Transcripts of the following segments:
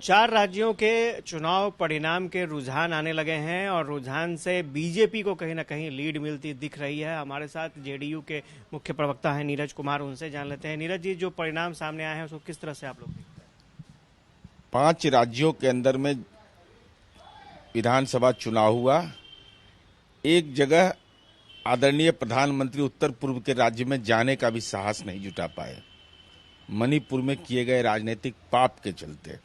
4 राज्यों के चुनाव परिणाम के रुझान आने लगे हैं और रुझान से बीजेपी को कहीं ना कहीं लीड मिलती दिख रही है। हमारे साथ जेडीयू के मुख्य प्रवक्ता हैं नीरज कुमार, उनसे जान लेते हैं। नीरज जी, जो परिणाम सामने आए हैं उसको किस तरह से आप लोग देखते हैं? 5 राज्यों के अंदर में विधानसभा चुनाव हुआ। एक जगह आदरणीय प्रधानमंत्री उत्तर पूर्व के राज्य में जाने का भी साहस नहीं जुटा पाए, मणिपुर में किए गए राजनीतिक पाप के चलते।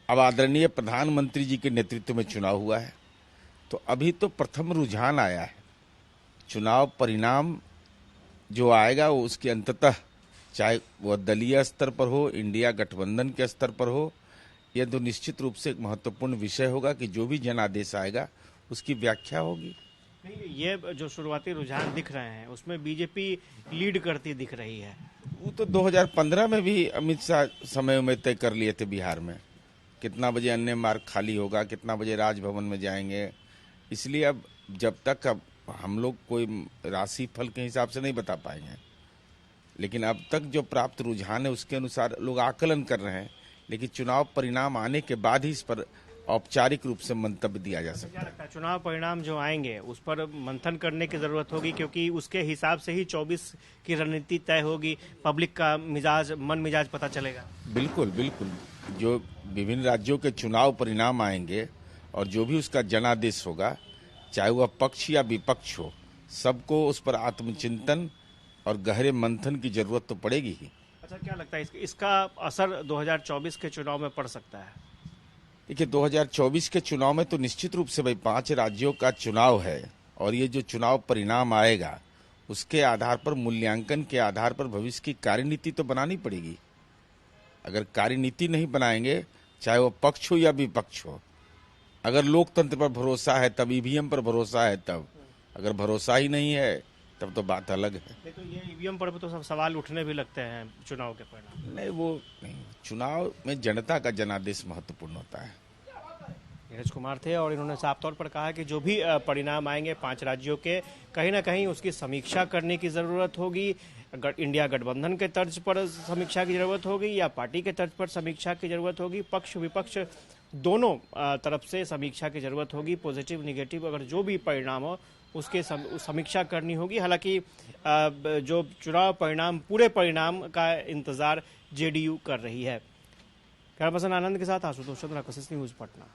अब आदरणीय प्रधानमंत्री जी के नेतृत्व में चुनाव हुआ है, तो अभी तो प्रथम रुझान आया है। चुनाव परिणाम जो आएगा वो उसके अंततः, चाहे वह दलीय स्तर पर हो, इंडिया गठबंधन के स्तर पर हो, यह तो निश्चित रूप से एक महत्वपूर्ण विषय होगा कि जो भी जनादेश आएगा उसकी व्याख्या होगी। नहीं, ये जो शुरुआती रुझान दिख रहे हैं उसमें बीजेपी लीड करती दिख रही है। वो तो 2015 में भी अमित शाह समय में तय कर लिए थे बिहार में, कितना बजे अन्य मार्ग खाली होगा, कितना बजे राजभवन में जाएंगे। इसलिए अब जब तक अब हम लोग कोई राशि फल के हिसाब से नहीं बता पाएंगे, लेकिन अब तक जो प्राप्त रुझान है उसके अनुसार लोग आकलन कर रहे हैं। लेकिन चुनाव परिणाम आने के बाद ही इस पर औपचारिक रूप से मंतव्य दिया जा सकता है। क्या लगता है, चुनाव परिणाम जो आएंगे उस पर मंथन करने की जरूरत होगी, क्योंकि उसके हिसाब से ही 24 की रणनीति तय होगी, पब्लिक का मिजाज, मन मिजाज पता चलेगा। बिल्कुल बिल्कुल, जो विभिन्न राज्यों के चुनाव परिणाम आएंगे और जो भी उसका जनादेश होगा, चाहे वह पक्ष या विपक्ष हो, सबको उस पर आत्मचिंतन और गहरे मंथन की जरूरत तो पड़ेगी ही। अच्छा, क्या लगता है इसका असर 2024 के चुनाव में पड़ सकता है? देखिए, 2024 के चुनाव में तो निश्चित रूप से भाई 5 राज्यों का चुनाव है और ये जो चुनाव परिणाम आएगा उसके आधार पर, मूल्यांकन के आधार पर भविष्य की कार्यनीति तो बनानी पड़ेगी। अगर कार्यनीति नहीं बनाएंगे, चाहे वो पक्ष हो या विपक्ष हो, अगर लोकतंत्र पर भरोसा है तब, ईवीएम पर भरोसा है तब, अगर भरोसा ही नहीं है तब तो बात अलग है। तो ये ईवीएम पर तो सब सवाल उठने भी लगते हैं चुनाव के परिणाम। नहीं, वो नहीं, चुनाव में जनता का जनादेश महत्वपूर्ण होता है। नीरज कुमार थे और इन्होंने साफ तौर पर कहा कि जो भी परिणाम आएंगे 5 राज्यों के, कहीं ना कहीं उसकी समीक्षा करने की जरूरत होगी। इंडिया गठबंधन के तर्ज पर समीक्षा की जरूरत होगी या पार्टी के तर्ज पर समीक्षा की जरूरत होगी, पक्ष विपक्ष दोनों तरफ से समीक्षा की जरूरत होगी। पॉजिटिव निगेटिव अगर जो भी परिणाम हो उसके समीक्षा करनी होगी। हालांकि जो चुनाव परिणाम, पूरे परिणाम का इंतजार जेडीयू कर रही है। कैमरा पर्सन आनंद के साथ आशुतोष चंद्रा, कोशिश न्यूज, पटना।